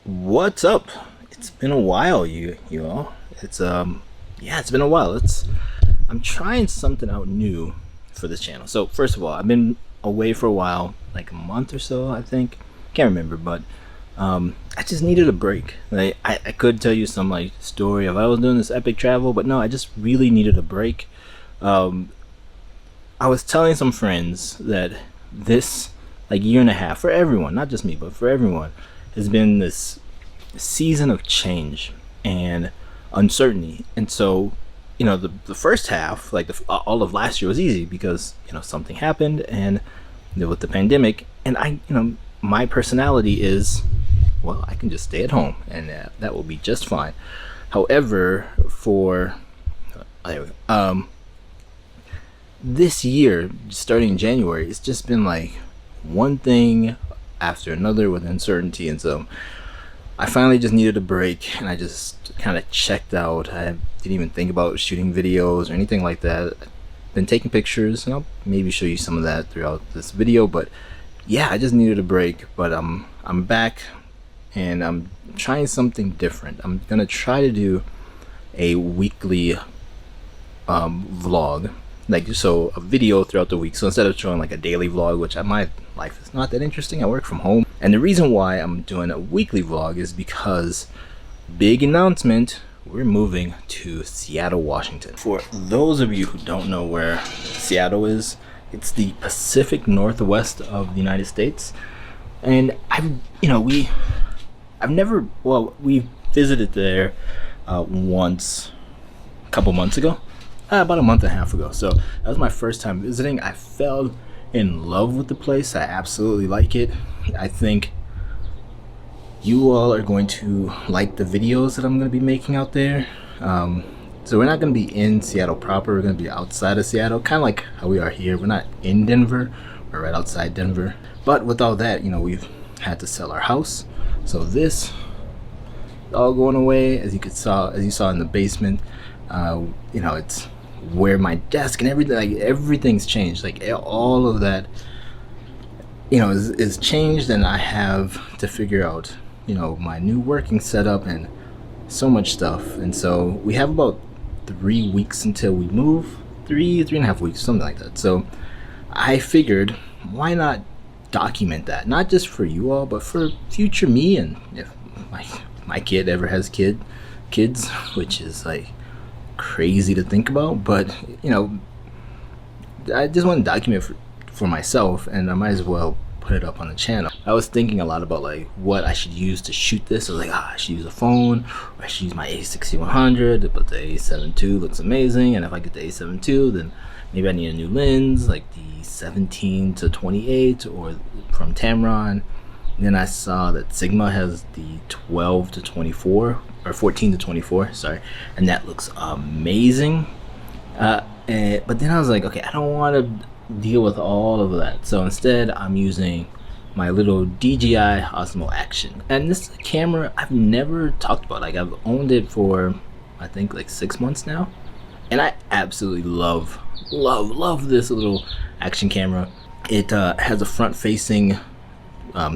What's up? It's been a while, you all. It's been a while. I'm trying something out new for this channel. So first of all, I've been away for a while, like a month or so, I think. Can't remember, but I just needed a break. I could tell you some like story of I was doing this epic travel, but no, I just really needed a break. Um, I was telling some friends that this like year and a half for everyone, not just me, but for everyone, has been this season of change and uncertainty. And so, the first half, like all of last year, was easy because something happened and there was the pandemic. And my personality is, well, I can just stay at home and that will be just fine. However, for anyway, this year, starting in January, it's just been like one thing after another with uncertainty. And so I finally just needed a break and I just kind of checked out. I didn't even think about shooting videos or anything like that. I've been taking pictures and I'll maybe show you some of that throughout this video, but yeah, I just needed a break. But I'm back and I'm trying something different. I'm gonna try to do a weekly vlog, like so a video throughout the week. So instead of showing like a daily vlog, which my life is not that interesting, I work from home. And the reason why I'm doing a weekly vlog is because big announcement, we're moving to Seattle, Washington. For those of you who don't know where Seattle is, it's the Pacific Northwest of the United States. And we visited there once a couple months ago, about a month and a half ago. So that was my first time visiting. I fell in love with the place. I absolutely like it. I think you all are going to like the videos that I'm going to be making out there. So we're not going to be in Seattle proper. We're going to be outside of Seattle, kind of like how we are here. We're not in Denver. We're right outside Denver. But with all that, we've had to sell our house. So this all going away, as you saw in the basement. It's where my desk and everything, like everything's changed. Like all of that, is changed, and I have to figure out, my new working setup and so much stuff. And so we have about 3 weeks until we move, three and a half weeks, something like that. So I figured, why not document that, not just for you all, but for future me, and if my kid ever has kids, which is like crazy to think about. But I just want to document for myself, and I might as well put it up on the channel. I was thinking a lot about like what I should use to shoot this. I was like, I should use a phone, or I should use my A6100, but the A7 II looks amazing. And if I get the A7 II, then maybe I need a new lens, like the 17 to 28 or from Tamron. Then I saw that Sigma has the 12 to 24 or 14 to 24, sorry, and that looks amazing. But then I was like, okay, I don't want to deal with all of that. So instead, I'm using my little DJI Osmo Action. And this camera I've never talked about. Like I've owned it for I think like 6 months now, and I absolutely love this little action camera. It has a front-facing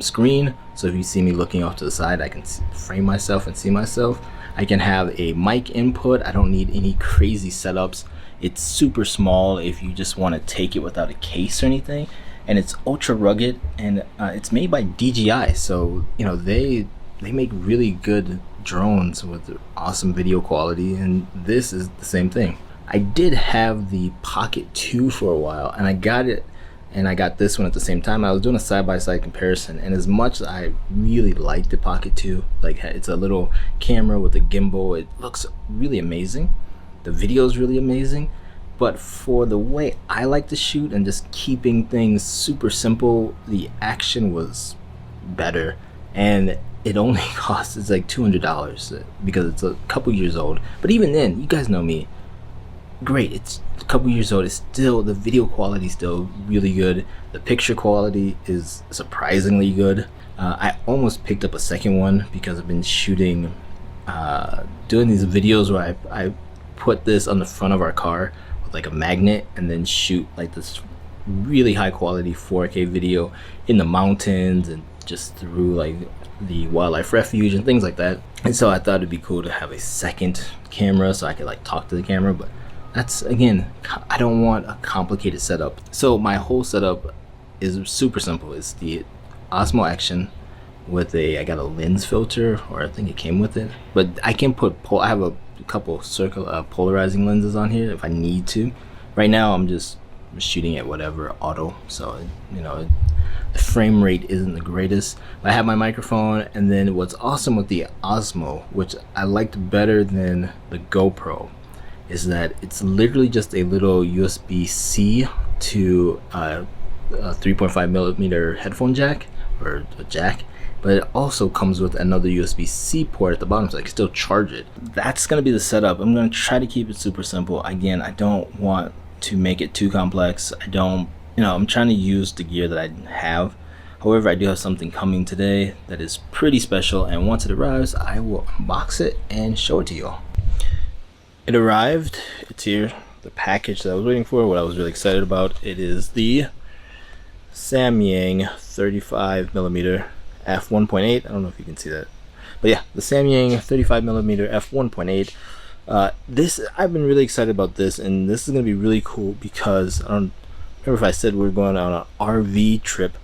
screen, so if you see me looking off to the side, I can frame myself and see myself. I can have a mic input. I don't need any crazy setups. It's super small if you just want to take it without a case or anything, and it's ultra rugged, and it's made by DJI. So they make really good drones with awesome video quality, and this is the same thing. I did have the Pocket 2 for a while, and I got it, and I got this one at the same time. I was doing a side-by-side comparison, and as much as I really like the Pocket 2, like it's a little camera with a gimbal, it looks really amazing. The video is really amazing, but for the way I like to shoot and just keeping things super simple, the Action was better, and it only costs, it's like $200 because it's a couple years old. But even then, you guys know me, great, it's a couple years old, it's still, the video quality is still really good. The picture quality is surprisingly good. I almost picked up a second one because I've been shooting, doing these videos where I put this on the front of our car with like a magnet and then shoot like this really high quality 4K video in the mountains and just through like the wildlife refuge and things like that. And so I thought it'd be cool to have a second camera so I could like talk to the camera, but that's, again, I don't want a complicated setup. So my whole setup is super simple. It's the Osmo Action with I got a lens filter, or I think it came with it, but I can put I have a couple polarizing lenses on here if I need to. Right now I'm just shooting at whatever auto, so you know the frame rate isn't the greatest. I have my microphone, and then what's awesome with the Osmo, which I liked better than the GoPro, is that it's literally just a little USB-C to a 3.5 millimeter headphone jack, or a jack, but it also comes with another USB-C port at the bottom, so I can still charge it. That's gonna be the setup. I'm gonna try to keep it super simple. Again, I don't want to make it too complex. I'm trying to use the gear that I have. However, I do have something coming today that is pretty special, and once it arrives, I will unbox it and show it to you all. It arrived, it's here, the package that I was waiting for, what I was really excited about. It is the Samyang 35mm f1.8. I don't know if you can see that, but yeah, the Samyang 35mm f1.8. This, I've been really excited about this, and this is going to be really cool because I don't remember if I said we were going on an RV trip.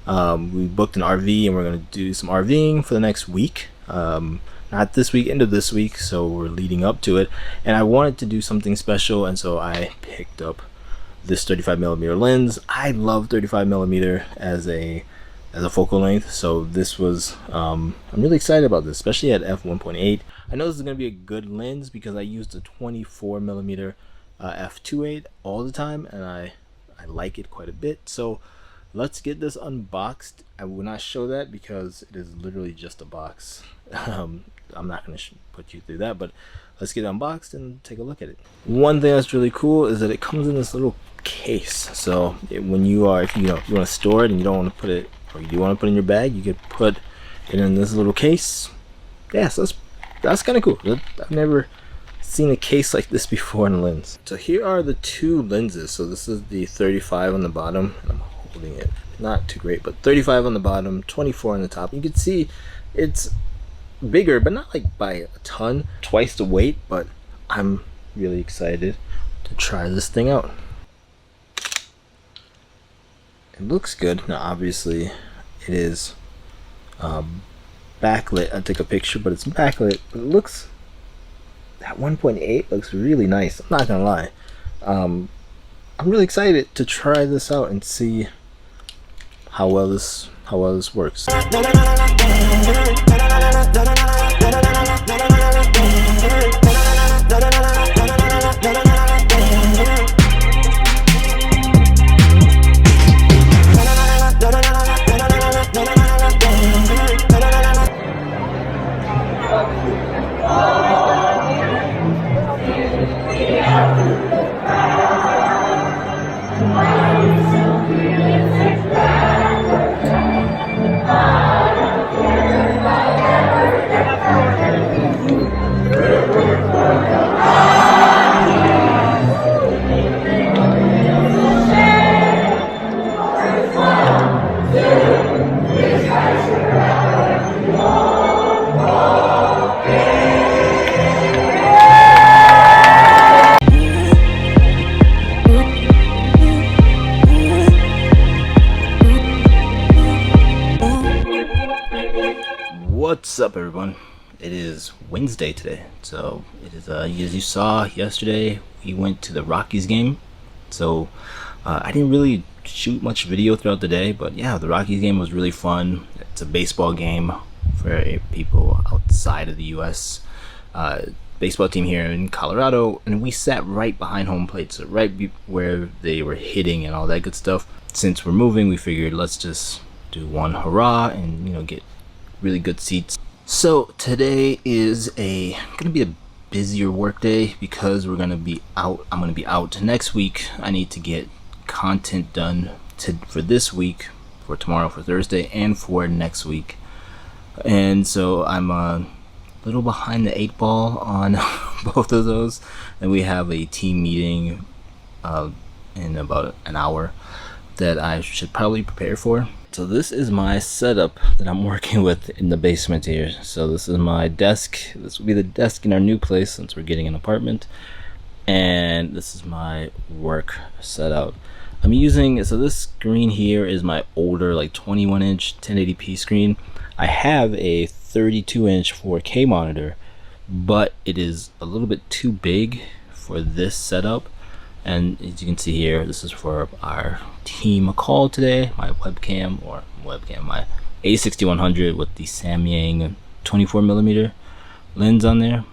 We booked an RV and we're going to do some RVing for the next week. Not this week, end of this week, so we're leading up to it, and I wanted to do something special, and so I picked up this 35mm lens. I love 35mm as a focal length, so this was I'm really excited about this, especially at f1.8. I know this is going to be a good lens because I used a 24mm f2.8 all the time, and I like it quite a bit. So let's get this unboxed. I will not show that because it is literally just a box. I'm not going to put you through that, but let's get it unboxed and take a look at it. One thing that's really cool is that it comes in this little case. So when you are, if you want to store it and you don't want to put it, or you do want to put it in your bag, you could put it in this little case. Yeah, so that's kind of cool. I've never seen a case like this before in a lens. So here are the two lenses. So this is the 35 on the bottom, and I'm holding it not too great, but 35 on the bottom, 24 on the top. You can see it's bigger, but not like by a ton, twice the weight, but I'm really excited to try this thing out. It looks good. Now obviously it is backlit. I took a picture, but it's backlit, but it looks, that 1.8 looks really nice. I'm not gonna lie. I'm really excited to try this out and see how well this works. What's up, everyone? It is Wednesday today, so it is as you saw yesterday, we went to the Rockies game. So I didn't really shoot much video throughout the day, but yeah, the Rockies game was really fun. It's a baseball game for people outside of the US. Baseball team here in Colorado, and we sat right behind home plate, so right where they were hitting and all that good stuff. Since we're moving, we figured let's just do one hurrah and get really good seats. So today is gonna be a busier work day because we're gonna be out. I'm gonna be out next week. I need to get content done for this week, for tomorrow, for Thursday, and for next week. And so I'm a little behind the 8 ball on both of those, and we have a team meeting in about an hour that I should probably prepare for. So this is my setup that I'm working with in the basement here. So this is my desk. This will be the desk in our new place since we're getting an apartment. And this is my work setup. I'm using, so this screen here is my older like 21 inch 1080p screen. I have a 32 inch 4K monitor, but it is a little bit too big for this setup. And as you can see here, this is for our team call today. My webcam, my A6100 with the Samyang 24mm lens on there.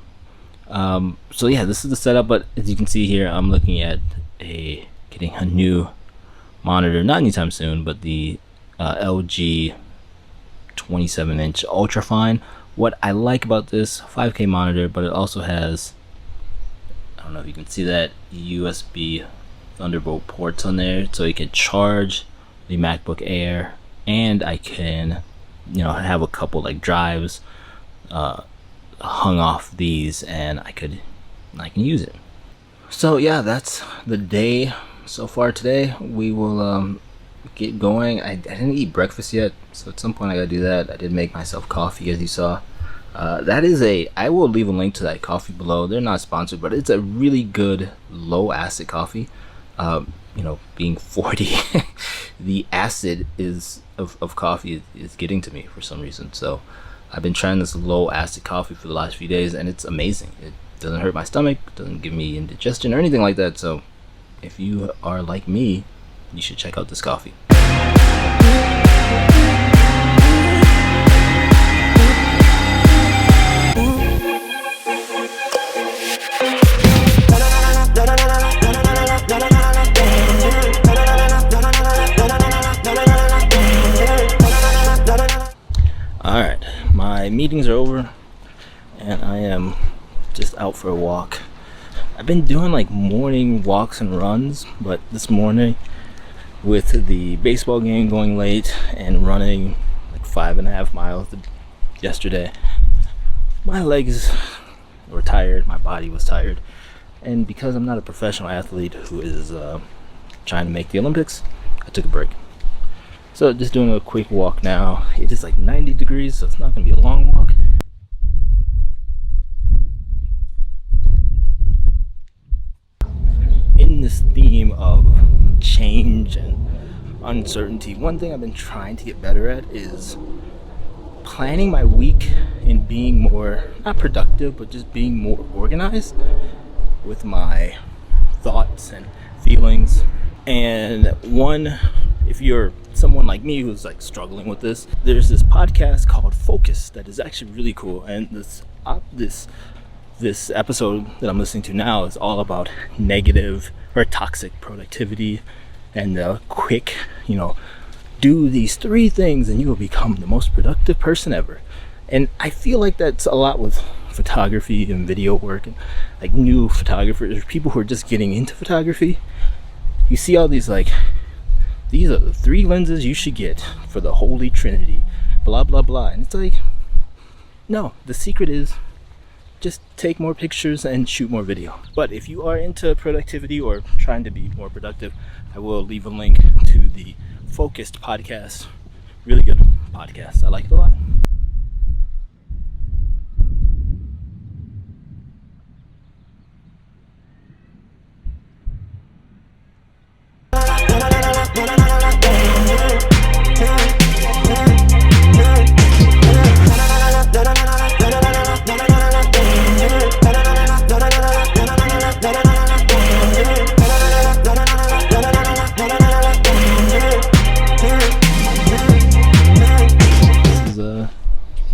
So yeah, this is the setup. But as you can see here, I'm looking at getting a new monitor, not anytime soon, but the LG 27 inch ultra fine. What I like about this 5K monitor, but it also has, I don't know if you can see that, USB Thunderbolt ports on there, so you can charge the MacBook Air, and I can, have a couple like drives hung off these, and I can use it. So yeah, that's the day so far today. We will get going. I didn't eat breakfast yet, so at some point I gotta do that. I did make myself coffee, as you saw. I will leave a link to that coffee below. They're not sponsored, but it's a really good low acid coffee. Being 40, the acid of coffee is getting to me for some reason. So I've been trying this low acid coffee for the last few days, and it's amazing. It doesn't hurt my stomach, doesn't give me indigestion or anything like that. So if you are like me, you should check out this coffee. Alright, my meetings are over and I am just out for a walk. I've been doing like morning walks and runs, but this morning with the baseball game going late and running like 5.5 miles yesterday, my legs were tired, my body was tired, and because I'm not a professional athlete who is trying to make the Olympics, I took a break. So just doing a quick walk now. It is like 90 degrees, so it's not going to be a long walk. In this theme of change and uncertainty, one thing I've been trying to get better at is planning my week and being more, not productive, but just being more organized with my thoughts and feelings. And if you're someone like me who's like struggling with this, there's this podcast called Focus that is actually really cool, and this episode that I'm listening to now is all about negative or toxic productivity and quick, do these 3 things and you will become the most productive person ever. And I feel like that's a lot with photography and video work, and like new photographers, people who are just getting into photography. You see all these like, these are the 3 lenses you should get for the Holy Trinity, blah blah blah, and it's like, no, the secret is just take more pictures and shoot more video. But if you are into productivity or trying to be more productive, I will leave a link to the Focused podcast. Really good podcast. I like it a lot.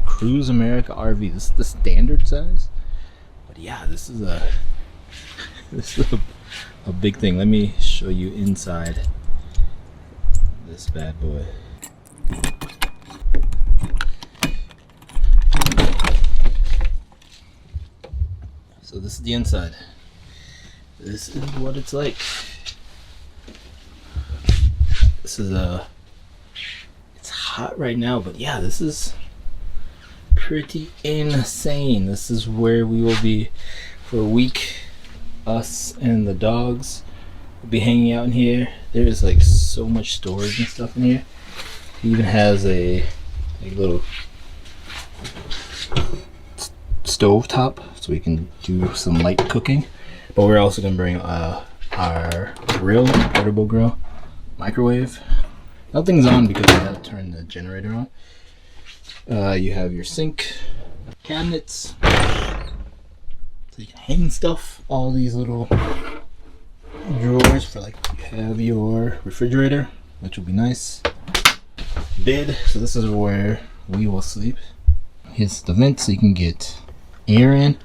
Cruise America RV. This is the standard size, but yeah, this is a big thing. Let me show you inside this bad boy. So this is the inside. This is what it's like. This is it's hot right now, but yeah, this is pretty insane. This is where we will be for a week. Us and the dogs will be hanging out in here. There's like so much storage and stuff in here. It even has a little stove top, so we can do some light cooking. But we're also gonna bring our grill, portable grill, microwave. Nothing's on because I gotta turn the generator on. You have your sink, cabinets, so you can hang stuff. All these little drawers for like, you have your refrigerator, which will be nice. Bed, so this is where we will sleep. Here's the vent so you can get air in.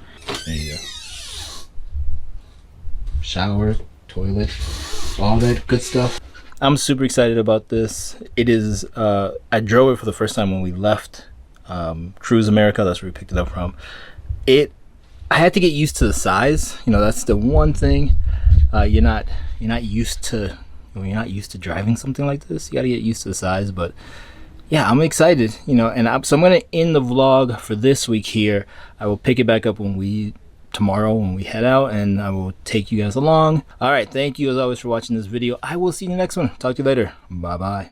There you go. Shower, toilet, all that good stuff. I'm super excited about this. It is, I drove it for the first time when we left Cruise America. That's where we picked it up from. I had to get used to the size. You know, that's the one thing. You're not used to, when you're not used to driving something like this. You got to get used to the size. But yeah, I'm excited. You know, and so I'm gonna end the vlog for this week here. I will pick it back up tomorrow when we head out, and I will take you guys along. All right, thank you as always for watching this video. I will see you in the next one. Talk to you later. Bye bye.